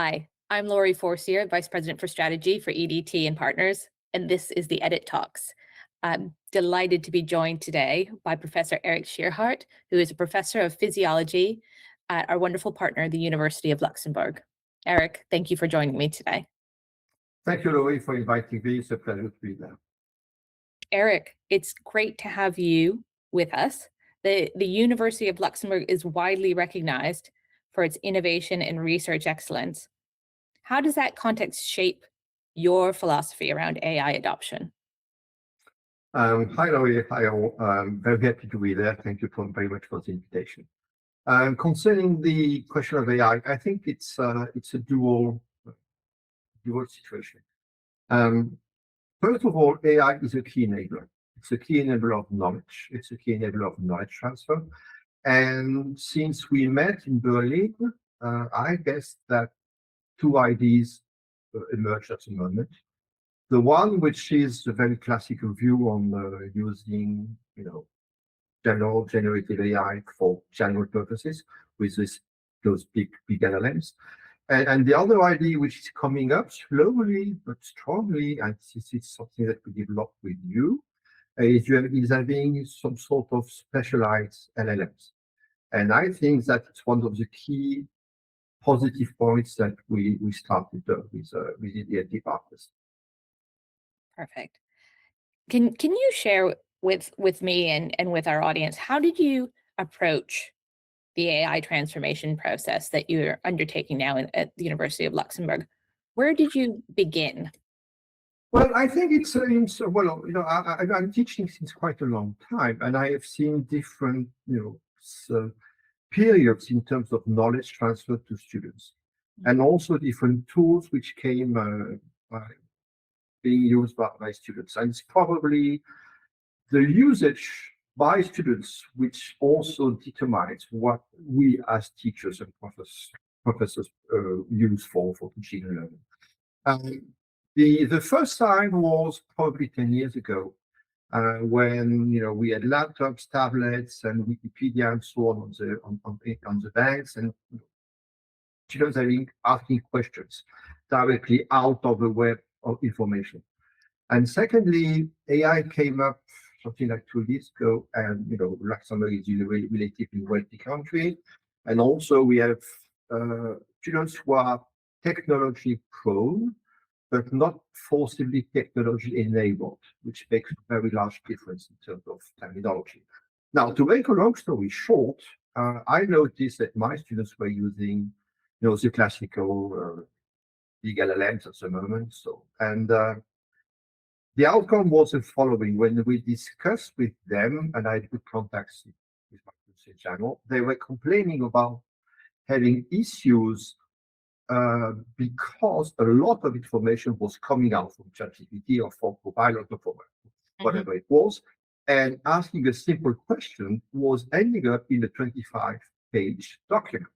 Hi, I'm Laurie Forcier, Vice President for Strategy for EDT&Partners, and this is the EDIT Talks. I'm delighted to be joined today by Professor Eric Tschirhart, who is a professor of physiology at our wonderful partner, the University of Luxembourg. Eric, thank you for joining me today. Thank you, Laurie, for inviting me. It's a pleasure to be there. Eric, it's great to have you with us. The University of Luxembourg is widely recognized for its innovation and research excellence. How does that context shape your philosophy around AI adoption? Hi, Laurie. Hi, all. Very happy to be there. Thank you very much for the invitation. Concerning the question of AI, I think it's a dual situation. First of all, AI is a key enabler. It's a key enabler of knowledge. It's a key enabler of knowledge transfer. And since we met in Berlin, I guess that two ideas emerged at the moment. The one, which is a very classical view on using, general generative AI for general purposes with those big LLMs. And the other idea, which is coming up slowly but strongly, and this is something that we developed with you, is having some sort of specialized LLMs. And I think that it's one of the key positive points that we started with EDT&Partners. Perfect. Can you share with me and with our audience, how did you approach the AI transformation process that you're undertaking now at the University of Luxembourg? Where did you begin? Well, I think I'm teaching since quite a long time, and I have seen different, periods in terms of knowledge transfer to students, and also different tools which came being used by students. And it's probably the usage by students which also determines what we as teachers and professors use for teaching and learning. The first time was probably 10 years ago, when we had laptops, tablets, and Wikipedia and so on the banks, and students asking questions directly out of the web of information. And secondly, AI came up something like 2 years ago, and Luxembourg is a relatively wealthy country, and also we have students who are technology prone, but not forcibly technology enabled, which makes a very large difference in terms of terminology. Now, to make a long story short, I noticed that my students were using, the classical big LLMs at the moment. The outcome was the following: when we discussed with them, and I had good contacts with my research channel, they were complaining about having issues because a lot of information was coming out from ChatGPT or from Copilot or from whatever it was, and asking a simple question was ending up in a 25-page document,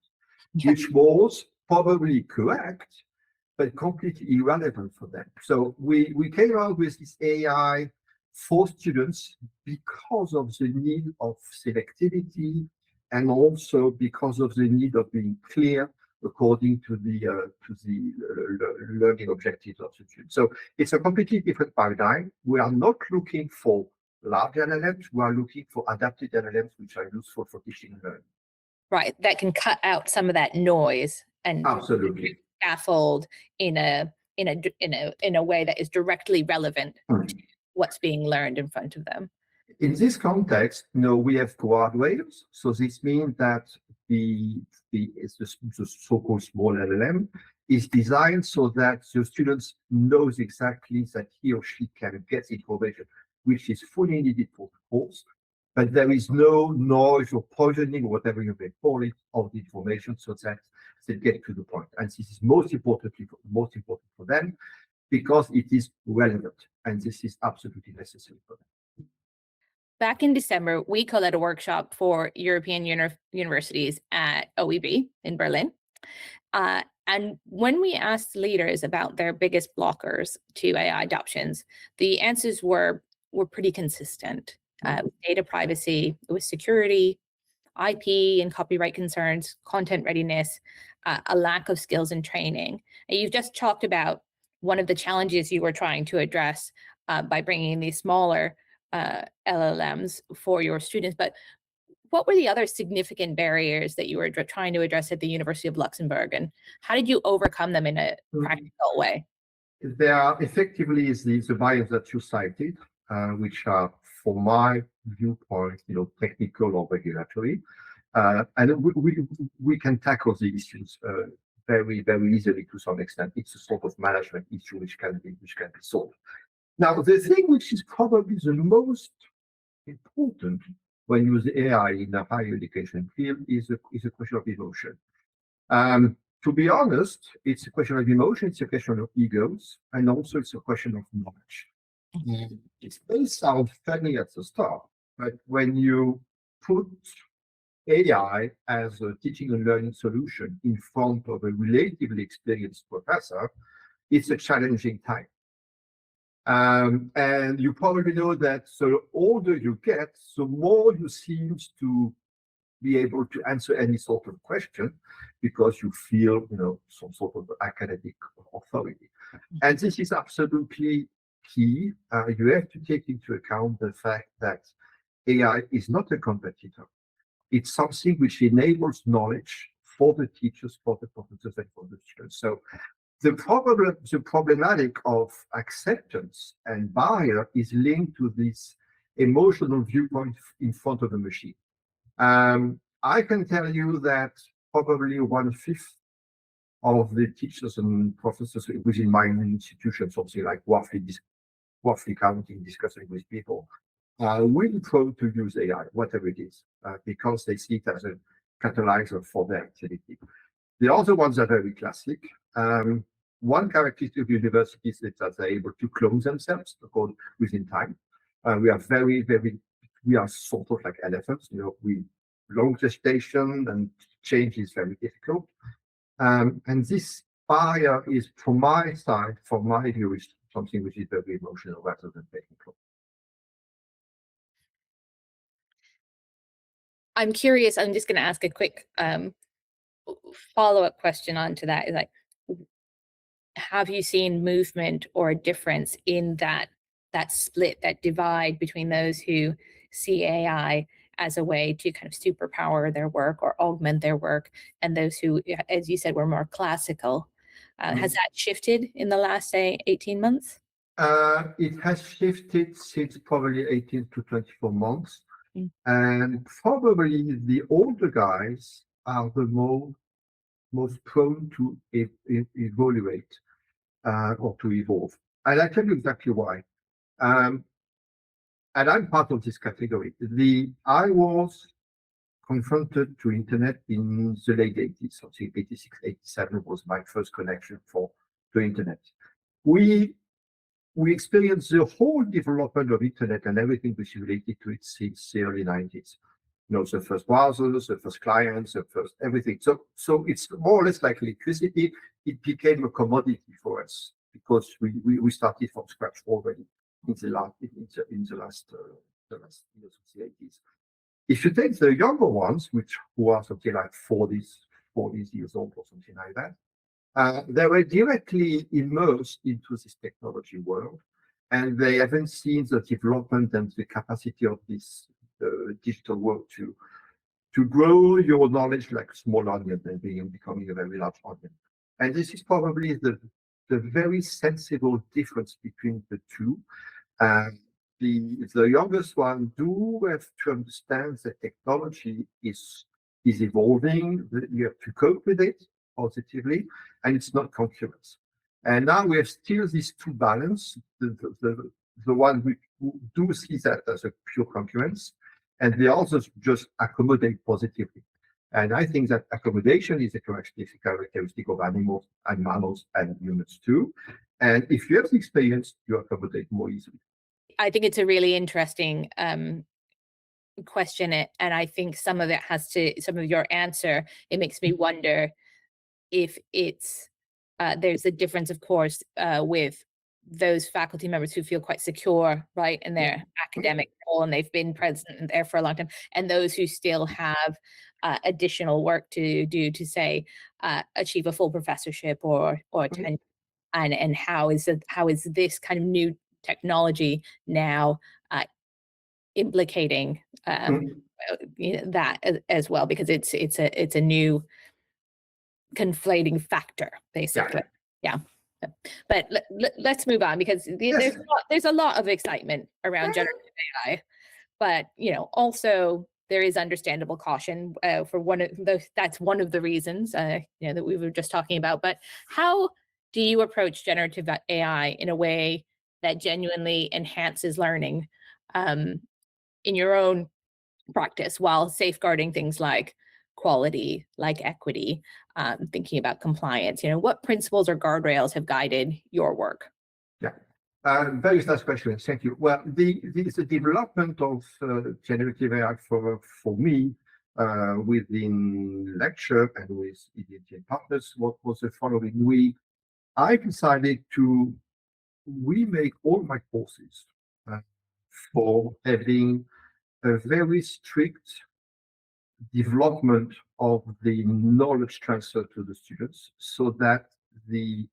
which was probably correct, but completely irrelevant for them. So we came out with this AI for students because of the need of selectivity, and also because of the need of being clear according to the learning objectives of the student. So it's a completely different paradigm. We are not looking for large LLMs. We are looking for adapted LLMs, which are useful for teaching and learning. Right, that can cut out some of that noise and absolutely scaffold in a way that is directly relevant to what's being learned in front of them. In this context, we have guardrails. So this means that the so-called small LLM is designed so that the students knows exactly that he or she can get information which is fully needed for the course, but there is no noise or poisoning, or whatever you may call it, of the information, so that they get to the point. And this is most important for them, because it is relevant, and this is absolutely necessary for them. Back in December, we co-led a workshop for European universities at OEB in Berlin. And when we asked leaders about their biggest blockers to AI adoptions, the answers were pretty consistent. Data privacy, it was security, IP and copyright concerns, content readiness, a lack of skills and training. And you've just talked about one of the challenges you were trying to address by bringing these smaller LLMs for your students. But what were the other significant barriers that you were trying to address at the University of Luxembourg, and how did you overcome them in a practical way? There are effectively the barriers that you cited, which are, from my viewpoint, technical or regulatory, and we can tackle the issues very, very easily to some extent. It's a sort of management issue which can be solved. Now, the thing which is probably the most important when you use AI in the higher education field is a question of emotion. To be honest, it's a question of emotion, it's a question of egos, and also it's a question of knowledge. It may sound funny at the start, but when you put AI as a teaching and learning solution in front of a relatively experienced professor, it's a challenging time. And you probably know that the older you get, the more you seem to be able to answer any sort of question because you feel, some sort of academic authority. And this is absolutely key. You have to take into account the fact that AI is not a competitor. It's something which enables knowledge for the teachers, for the professors, and for the students. So the problematic of acceptance and barrier is linked to this emotional viewpoint in front of the machine. I can tell you that probably 1/5 of the teachers and professors within my institution, something like roughly counting, discussing with people, will try to use AI, whatever it is, because they see it as a catalyzer for their activity. The other ones are very classic. One characteristic of universities is that they're able to close themselves within time. We are sort of like elephants, long gestation, and change is very difficult. And this barrier is, from my side, from my view, is something which is very emotional rather than technical. I'm curious, I'm just going to ask a quick follow-up question onto that. Is like, have you seen movement or a difference in that split, that divide between those who see AI as a way to kind of superpower their work or augment their work, and those who, as you said, were more classical? Has that shifted in the last, say, 18 months? It has shifted since probably 18 to 24 months. And probably the older guys are the most prone to evaluate or to evolve. And I tell you exactly why. And I'm part of this category. I was confronted to internet in the late 80s, so 86, 87 was my first connection for the internet. We experienced the whole development of internet and everything which is related to it since the early 90s. The first browsers, the first clients, the first everything. So it's more or less like electricity. It became a commodity for us because we started from scratch already in the last years of the 80s. If you take the younger ones, who are something like 40 years old or something like that, they were directly immersed into this technology world, and they haven't seen the development and the capacity of this digital world to grow your knowledge like a small onion and becoming a very large onion. And this is probably the very sensible difference between the two. The youngest one do have to understand that technology is evolving. You have to cope with it positively, and it's not concurrence. And now we have still these two balance, the one who do see that as a pure concurrence, and the others just accommodate positively. And I think that accommodation is a characteristic of animals and mammals and humans too. And if you have the experience, you accommodate more easily. I think it's a really interesting question, and I think some of your answer, it makes me wonder if it's there's a difference, of course, with those faculty members who feel quite secure, right, in their academic role, and they've been present there for a long time, and those who still have additional work to do to, say, achieve a full professorship or tenure, and how is this kind of new technology now implicating that as well, because it's a new conflating factor, basically. Yeah. But let's move on, because there's a lot of excitement around generative AI, but also there is understandable caution for one of those. That's one of the reasons that we were just talking about. But how do you approach generative AI in a way that genuinely enhances learning in your own practice, while safeguarding things like quality, like equity, thinking about compliance? What principles or guardrails have guided your work? Yeah. Very nice question. Thank you. Well, the development of generative AI for me within lecture and with EDT&Partners, what was the following? I decided to remake all my courses for having a very strict development of the knowledge transfer to the students, so that the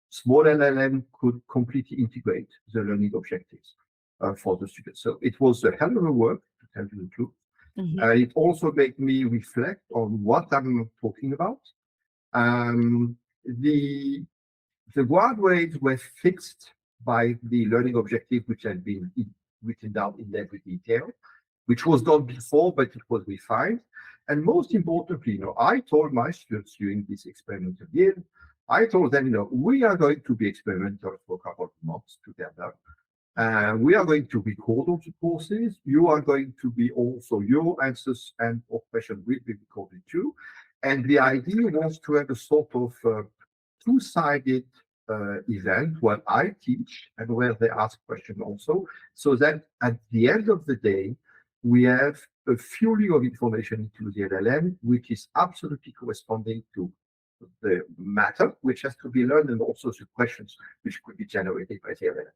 small LLM could completely integrate the learning objectives for the students. So it was a hell of a work, to tell you the truth. It also made me reflect on what I'm talking about. The guardrails were fixed by the learning objective, which had been written down in every detail, which was done before, but it was refined. And most importantly, I told my students during this experimental year, I told them, we are going to be experimental for a couple of months together. We are going to record all the courses. You are going to be also, your answers and questions will be recorded too. And the idea was to have a sort of two-sided event where I teach and where they ask questions also, so that at the end of the day, we have a fueling of information into the LLM, which is absolutely corresponding to the matter which has to be learned, and also the questions which could be generated by the LLM.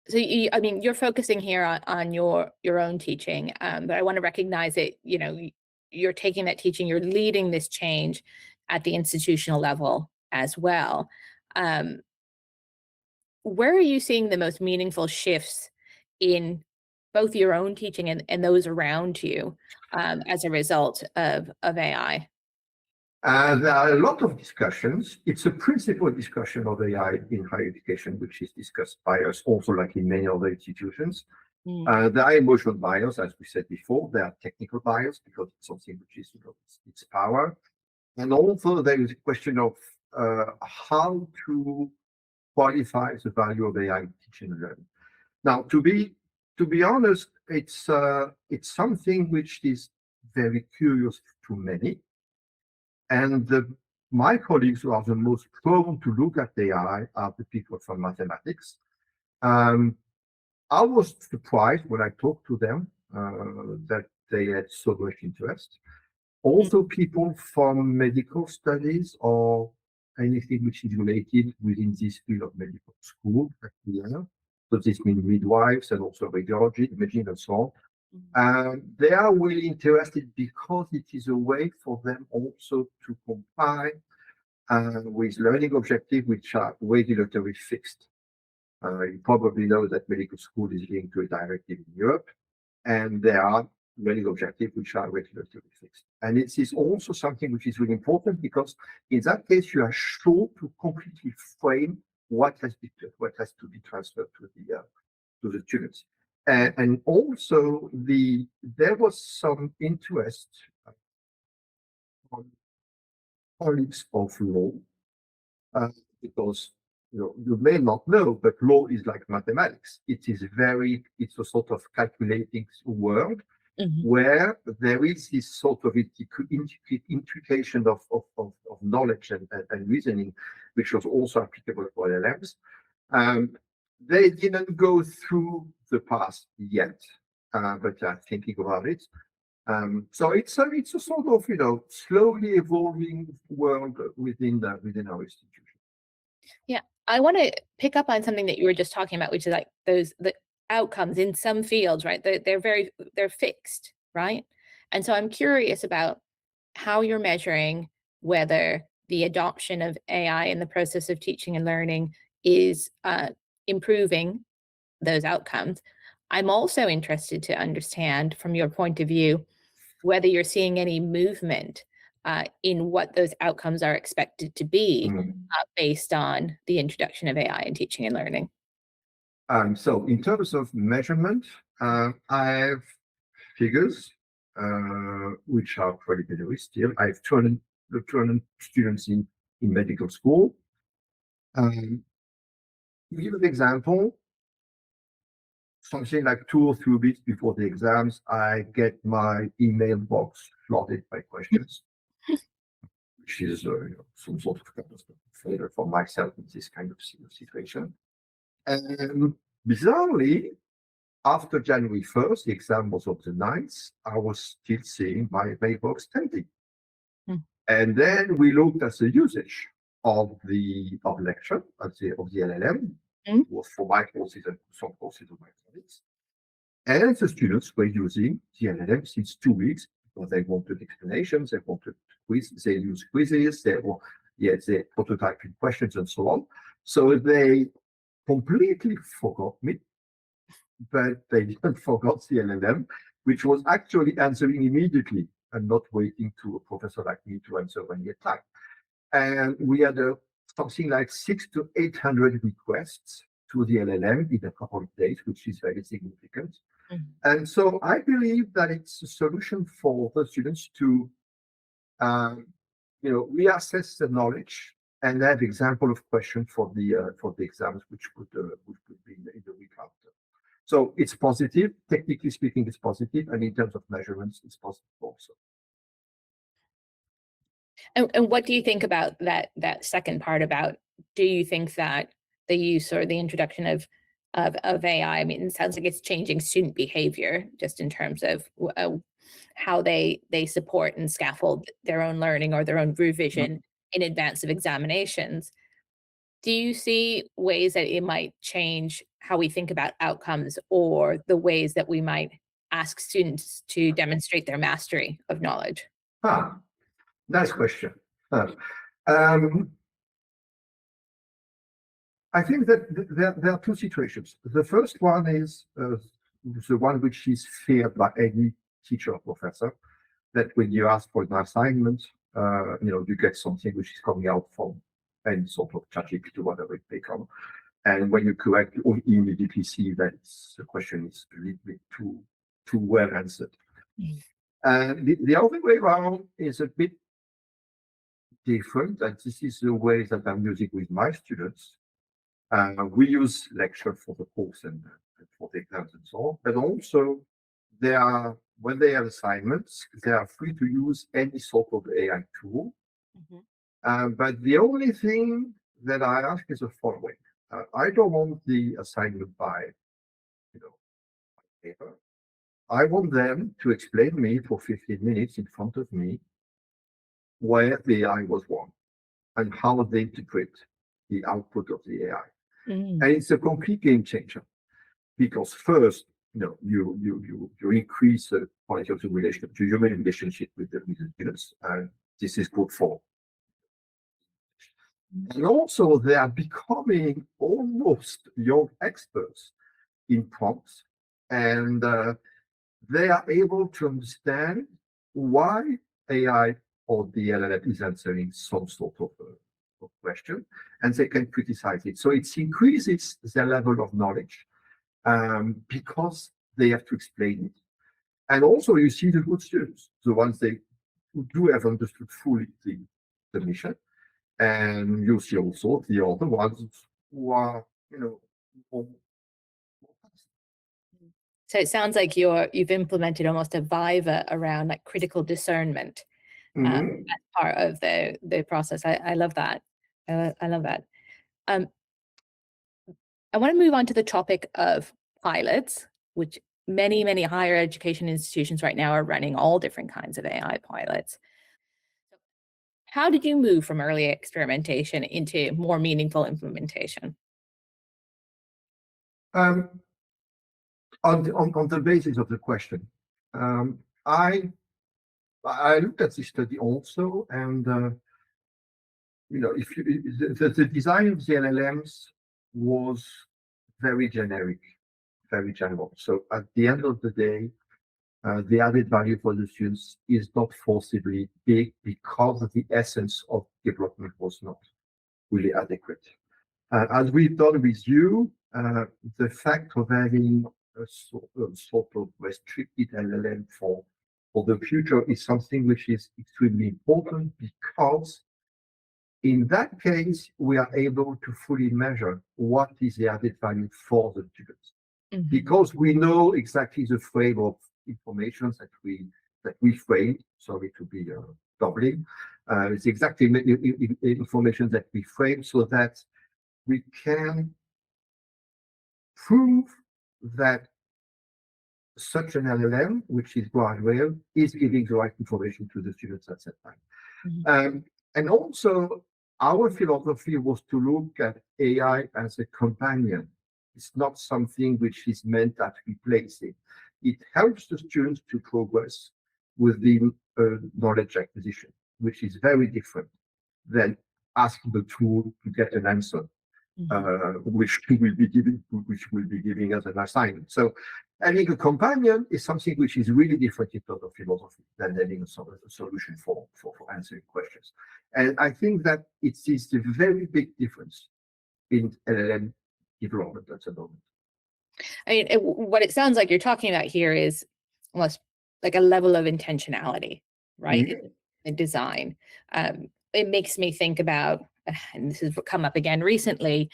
So you're focusing here on your own teaching, but I want to recognize that you're taking that teaching, you're leading this change at the institutional level as well. Where are you seeing the most meaningful shifts in both your own teaching and those around you as a result of AI? There are a lot of discussions. It's a principal discussion of AI in higher education, which is discussed by us also, like in many other institutions. There are emotional bias, as we said before. There are technical bias, because it's something which is its power. And also there is a question of how to qualify the value of AI in teaching and learning. Now, to be honest, it's something which is very curious to many. And my colleagues who are the most prone to look at AI are the people from mathematics. I was surprised when I talked to them that they had so much interest. Also, people from medical studies or anything which is related within this field of medical school at the end. So this means midwives and also radiology, imaging, and so on. They are really interested because it is a way for them also to comply with learning objectives which are regulatory fixed. You probably know that medical school is linked to a directive in Europe, and there are learning objectives which are regulatory fixed. And it is also something which is really important, because in that case you are sure to completely frame what has to be transferred to the students. And also there was some interest on colleagues of law, because you may not know, but law is like mathematics. It's a sort of calculating world where there is this sort of intrication of knowledge and reasoning, which was also applicable for LLMs. They didn't go through the past yet, but I'm thinking about it. So it's a sort of slowly evolving world within our institution. Yeah, I want to pick up on something that you were just talking about, which is like the outcomes in some fields, right? They're fixed, right? And so I'm curious about how you're measuring whether the adoption of AI in the process of teaching and learning is improving those outcomes. I'm also interested to understand from your point of view whether you're seeing any movement in what those outcomes are expected to be based on the introduction of AI in teaching and learning. So in terms of measurement, I have figures which are preliminary still. I have 200 students in medical school. To give an example, something like 2 or 3 weeks before the exams, I get my email box flooded by questions, which is some sort of kind of failure for myself in this kind of situation. And bizarrely, after January 1st, the exam was on the 9th, I was still seeing my mailbox empty. Mm. And then we looked at the usage of the lecture of the LLM. Mm. It was for my courses and some courses of my colleagues. And the students were using the LLM since 2 weeks because they wanted explanations, they wanted quiz, they use quizzes, they prototyping questions and so on. So they completely forgot me, but they didn't forget the LLM, which was actually answering immediately and not waiting to a professor like me to answer when he had time. And we had something like 600 to 800 requests to the LLM in a couple of days, which is very significant. Mhm. And so I believe that it's a solution for the students to, reassess the knowledge and have example of questions for the exams, which could be in the week after. So it's positive. Technically speaking, it's positive, and in terms of measurements, it's positive also. And what do you think about that second part about, do you think that the use or the introduction of AI, I mean, it sounds like it's changing student behavior just in terms of how they support and scaffold their own learning or their own revision in advance of examinations. Do you see ways that it might change how we think about outcomes or the ways that we might ask students to demonstrate their mastery of knowledge? Nice question. I think that there are two situations. The first one is the one which is feared by any teacher or professor, that when you ask for an assignment, you get something which is coming out from any sort of ChatGPT, whatever it may come. And when you correct, you immediately see that the question is a little bit too well answered. And the other way around is a bit different, and this is the way that I'm using with my students. We use lecture for the course and for the exams and so on, but also when they have assignments, they are free to use any sort of AI tool. But the only thing that I ask is the following. I don't want the assignment by paper. I want them to explain me for 15 minutes in front of me where the AI was wrong and how they interpret the output of the AI. And it's a complete game changer, because first, you increase the quality of the relationship, the human relationship with the students, and this is good for. And also, they are becoming almost young experts in prompts, and they are able to understand why AI or the LLM is answering some sort of question, and they can criticize it. So it increases their level of knowledge because they have to explain it. And also, you see the good students, the ones who do have understood fully the mission. And you see also the other ones who are, more. So it sounds like you've implemented almost a viva around like critical discernment as part of the process. I love that. I love that. I want to move on to the topic of pilots, which many higher education institutions right now are running all different kinds of AI pilots. How did you move from early experimentation into more meaningful implementation? Um, on the basis of the question, I looked at this study also, and if the design of the LLMs was very generic, very general. So at the end of the day, the added value for the students is not forcibly big because the essence of development was not really adequate. As we've done with you, the fact of having a sort of restricted LLM for the future is something which is extremely important, because in that case, we are able to fully measure what is the added value for the students, because we know exactly the frame of information that we frame. Sorry to be doubling. It's exactly information that we frame, so that we can prove that such an LLM, which is guardrail, is giving the right information to the students at that time. And also, our philosophy was to look at AI as a companion. It's not something which is meant at replacing. It helps the students to progress within knowledge acquisition, which is very different than asking the tool to get an answer, which will be giving us an assignment. So having a companion is something which is really different in terms of philosophy than having a solution for answering questions. And I think that it is a very big difference in LLM development at the moment. I mean, what it sounds like you're talking about here is almost like a level of intentionality, right? In design. It makes me think about, and this has come up again recently,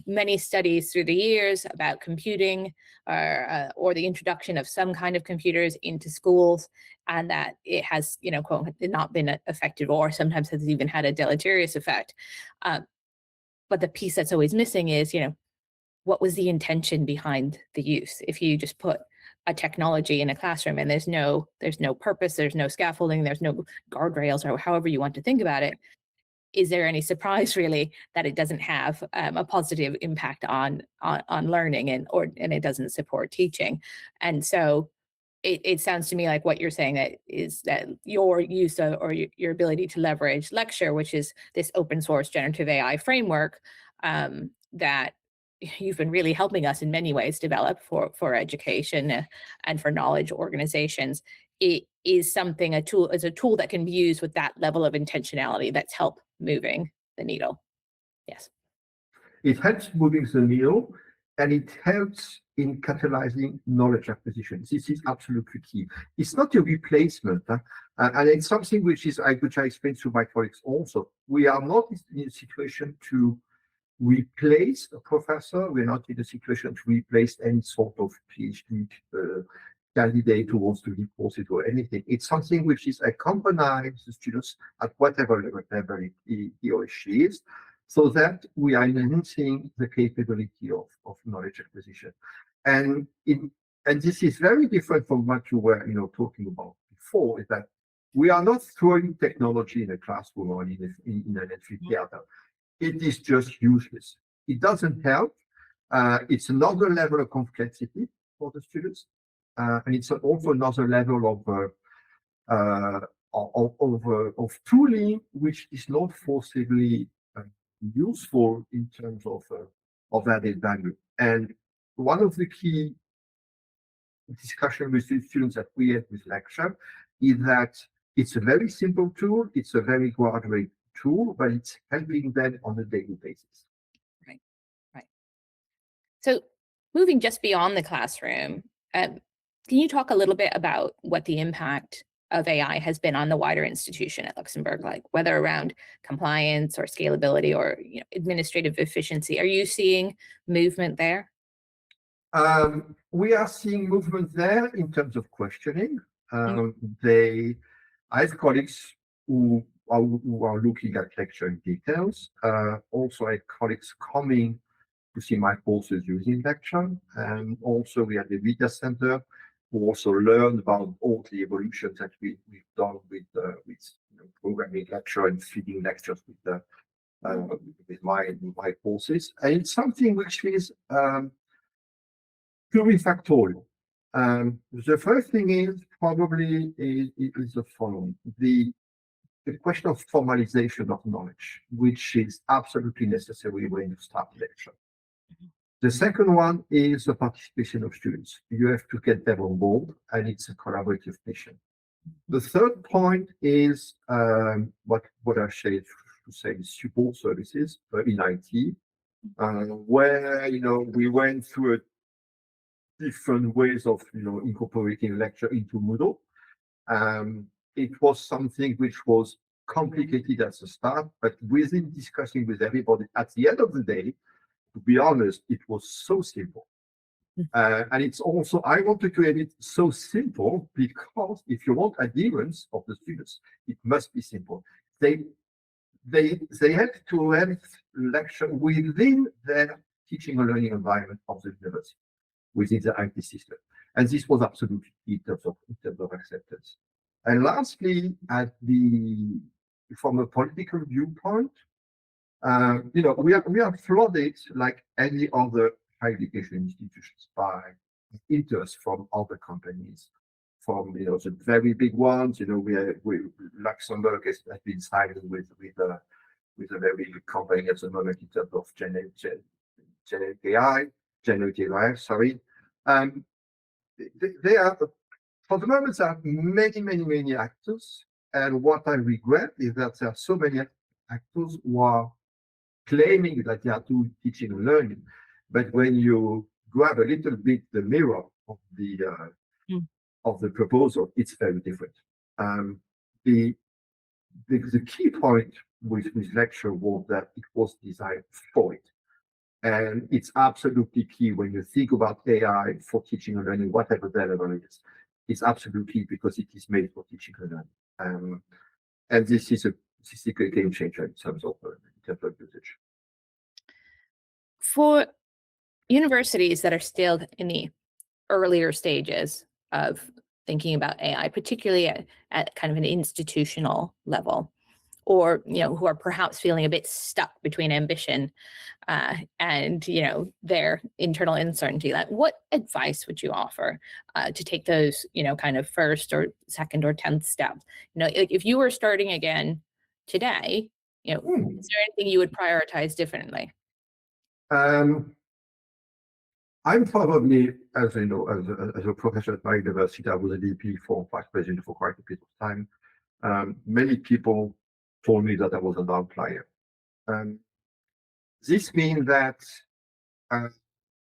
many studies through the years about computing or the introduction of some kind of computers into schools, and that it has, quote, not been effective, or sometimes has even had a deleterious effect. But the piece that's always missing is, what was the intention behind the use? If you just put a technology in a classroom and there's no purpose, there's no scaffolding, there's no guardrails, or however you want to think about it, is there any surprise really that it doesn't have a positive impact on learning, and it doesn't support teaching? And so it sounds to me like what you're saying that your use of, or your ability to leverage Lecture, which is this open source generative AI framework, that you've been really helping us in many ways develop for education and for knowledge organizations. It is a tool that can be used with that level of intentionality that's help moving the needle. Yes. It helps moving the needle, and it helps in catalyzing knowledge acquisition. This is absolutely key. It's not a replacement, and it's something which I explained to my colleagues also. We are not in a situation to replace a professor. We're not in a situation to replace any sort of PhD candidate who wants to give courses or anything. It's something which is accompanying the students at whatever level he or she is, so that we are enhancing the capability of knowledge acquisition. And this is very different from what you were talking about before, is that we are not throwing technology in a classroom or in an amphitheater. It is just useless. It doesn't help. It's another level of complexity for the students, and it's also another level of tooling which is not forcibly useful in terms of added value. And one of the key discussion with the students that we had with Lecture is that it's a very simple tool. It's a very guardrail tool, but it's helping them on a daily basis. Right. So moving just beyond the classroom, can you talk a little bit about what the impact of AI has been on the wider institution at Luxembourg, like whether around compliance or scalability or administrative efficiency? Are you seeing movement there? We are seeing movement there in terms of questioning. I have colleagues who are looking at Lecture in details. Also, I have colleagues coming to see my courses using Lecture. And also, we have the Media Center who also learned about all the evolutions that we've done with programming lecture and feeding lectures with my courses. And it's something which is plurifactorial. The first thing is probably is the following: the question of formalization of knowledge, which is absolutely necessary when you start a lecture. The second one is the participation of students. You have to get them on board, and it's a collaborative mission. The third point is what I said to say support services in IT, where we went through different ways of incorporating lecture into Moodle. It was something which was complicated at the start, but within discussing with everybody, at the end of the day, to be honest, it was so simple. And it's also, I wanted to have it so simple because if you want adherence of the students, it must be simple. They had to have lecture within their teaching and learning environment of the university, within the IT system. And this was absolutely key in terms of acceptance. And lastly, from a political viewpoint, we are flooded like any other higher education institutions by interest from other companies, from the very big ones. Luxembourg has been signed with a very big company at the moment in terms of Generative, sorry. They are, for the moment, there are many actors, and what I regret is that there are so many actors who are claiming that they are doing teaching and learning, but when you grab a little bit the mirror of the proposal, it's very different. The key point with lecture was that it was designed for it. And it's absolutely key when you think about AI for teaching and learning, whatever the level is. It's absolutely because it is made for teaching and learning. And this is a game changer in terms of usage. For universities that are still in the earlier stages of thinking about AI, particularly at kind of an institutional level, or who are perhaps feeling a bit stuck between ambition and their internal uncertainty, like what advice would you offer to take those kind of first or second or 10th steps? If you were starting again today, is there anything you would prioritize differently? I'm probably, as a professor at my university, I was a VP for vice president for quite a bit of time. Many people told me that I was an outlier. This means that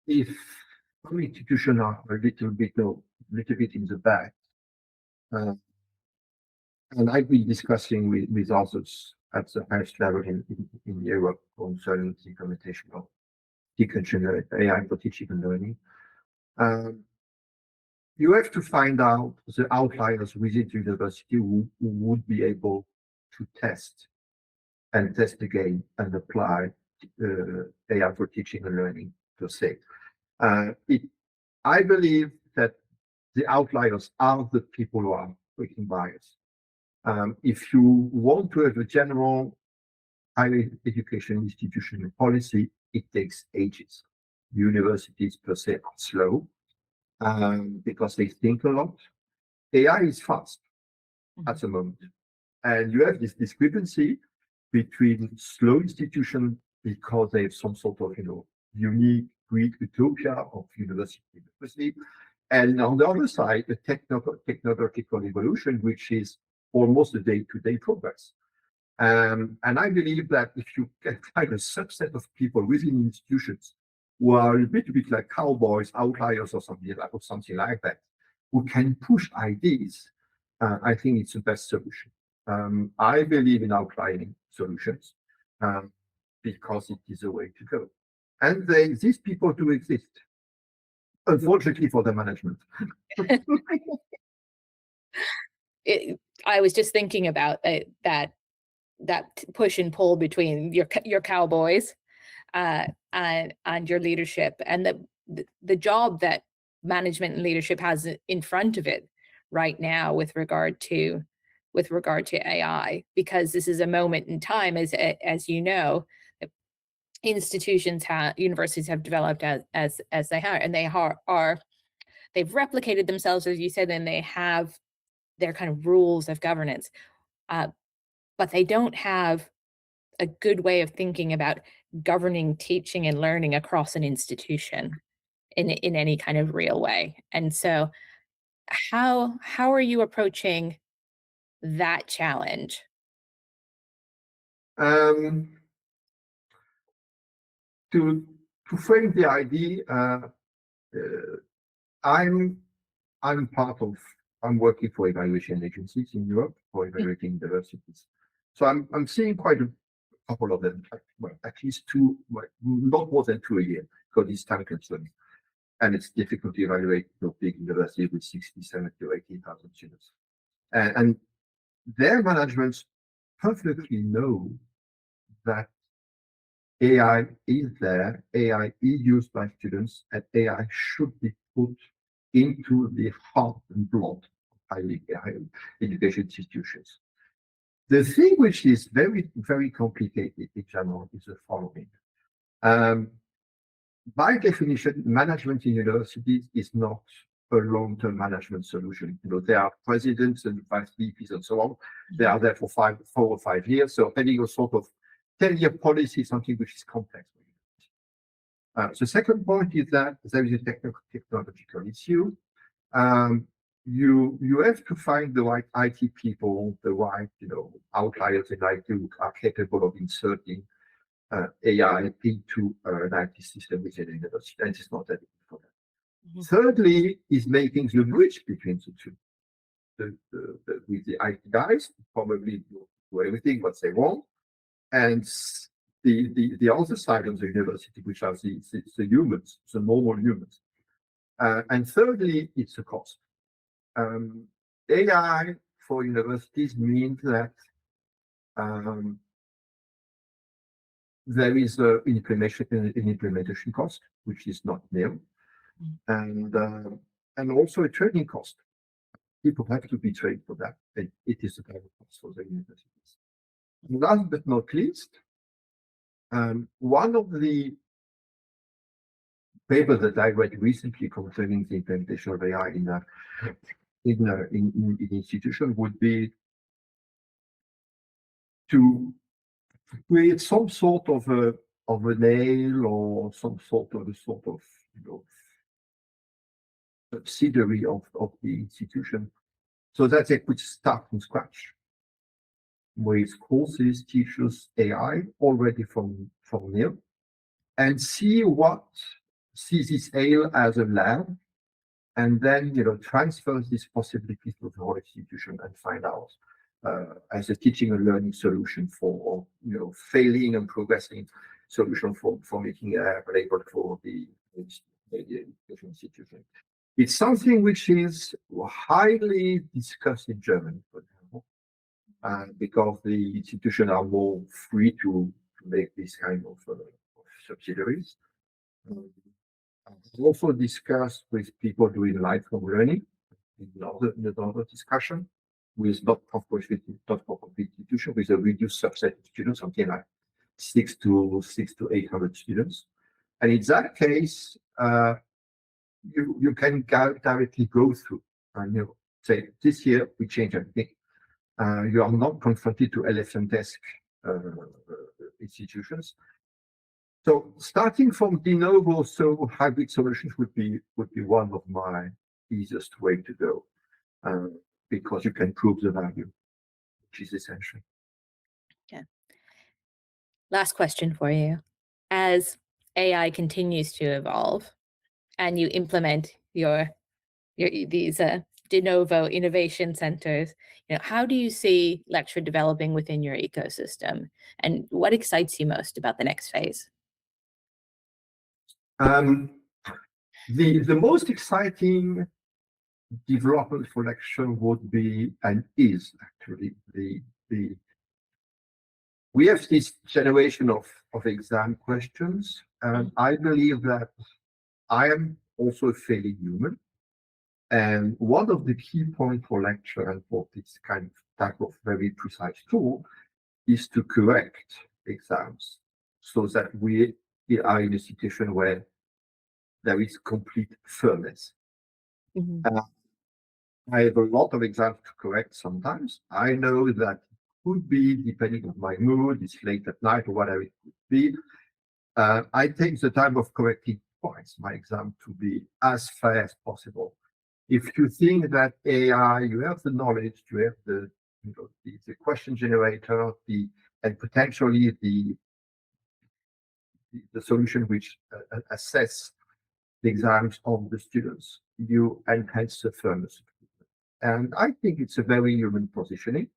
if some institutions are a little bit in the back, and I've been discussing with others at the highest level in Europe concerning the implementation of AI for teaching and learning. You have to find out the outliers within the university who would be able to test again and apply AI for teaching and learning per se. I believe that the outliers are the people who are breaking bias. If you want to have a general higher education institutional policy, it takes ages. Universities per se are slow because they think a lot. AI is fast at the moment. And you have this discrepancy between slow institutions because they have some sort of unique Greek utopia of university, and on the other side, the technological evolution, which is almost a day-to-day progress. And I believe that if you can find a subset of people within institutions who are a bit like cowboys, outliers, or something like that, who can push ideas, I think it's the best solution. I believe in outlining solutions because it is a way to go. And these people do exist, unfortunately for the management. I was just thinking about that push and pull between your cowboys and your leadership, and the job that management and leadership has in front of it right now with regard to with regard to AI, because this is a moment in time, as you know, universities have developed as they have, and they've replicated themselves, as you said, and they have their kind of rules of governance, but they don't have a good way of thinking about governing teaching and learning across an institution in any kind of real way. And so, how are you approaching that challenge? To frame the idea, I'm working for evaluation agencies in Europe for evaluating universities. So I'm seeing quite a couple of them, well, at least two, well, not more than two a year, because it's time consuming. And it's difficult to evaluate big universities with 60, 70, or 80,000 students. And their managements perfectly know that AI is there, AI is used by students, and AI should be put into the heart and blood of higher education institutions. The thing which is very, very complicated in general is the following. By definition, management in universities is not a long-term management solution. There are presidents and vice VPs and so on. They are there for 4 or 5 years. So having a sort of 10-year policy is something which is complex. The second point is that there is a technological issue. You have to find the right IT people, the right outliers in IT who are capable of inserting AI into an IT system within a university, and it's not that easy for them. Mm-hmm. Thirdly, is making the bridge between the two. With the IT guys, probably do everything what they want, and the other side of the university, which are the humans, the normal humans. And thirdly, it's a cost. AI for universities means that there is an implementation cost, which is not nil, and also a training cost. People have to be trained for that, and it is a direct cost for the universities. And last but not least, one of the papers that I read recently concerning the implementation of AI in institution would be to create some sort of a nail or some sort of subsidiary of the institution, so that they could start from scratch with courses, teachers, AI already from nil, and see this AI as a lab, and then transfer these possibilities to the whole institution and find out as a teaching and learning solution for failing and progressing solution for making available for the education institution. It's something which is highly discussed in Germany, for example, because the institutions are more free to make this kind of subsidiaries. I've also discussed with people doing lifelong learning in another discussion with not-for-profit institutions with a reduced subset of students, something like 600 to 800 students. And in that case, you can directly go through and say, this year we change everything. You are not confronted to elephant-esque institutions. So starting from de novo, so hybrid solutions would be one of my easiest way to go, because you can prove the value, which is essential. Yeah. Last question for you. As AI continues to evolve and you implement these de novo innovation centers, how do you see lecture developing within your ecosystem, and what excites you most about the next phase? The most exciting development for lecture would be, and is actually, we have this generation of exam questions, and I believe that I am also a fairly human. And one of the key points for lecture and for this kind of type of very precise tool is to correct exams so that we are in a situation where there is complete fairness. Mhm. I have a lot of exams to correct sometimes. I know that it could be, depending on my mood, it's late at night or whatever it could be. I take the time of correcting twice my exam to be as fair as possible. If you think that AI, you have the knowledge, you have the the question generator, and potentially the solution which assess the exams of the students, you enhance the fairness. And I think it's a very human positioning,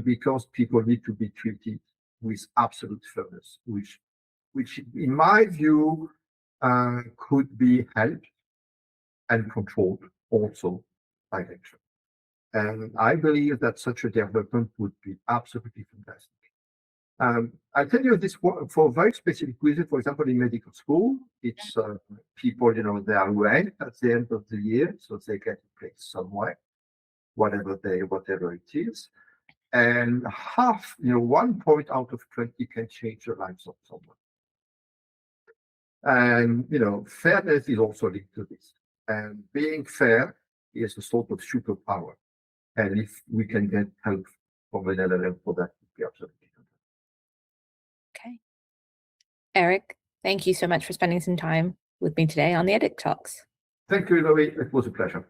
because people need to be treated with absolute fairness, which in my view could be helped and controlled also by lecture. And I believe that such a development would be absolutely fantastic. I'll tell you this for a very specific reason. For example, in medical school, it's people, they are ranked at the end of the year, so they get a place somewhere, whatever it is. And half, 1 point out of 20 can change the lives of someone. And, fairness is also linked to this. And being fair is a sort of superpower. And if we can get help from an LLM for that, it would be absolutely fantastic. Okay. Eric, thank you so much for spending some time with me today on the EDiT Talks. Thank you, Laurie. It was a pleasure.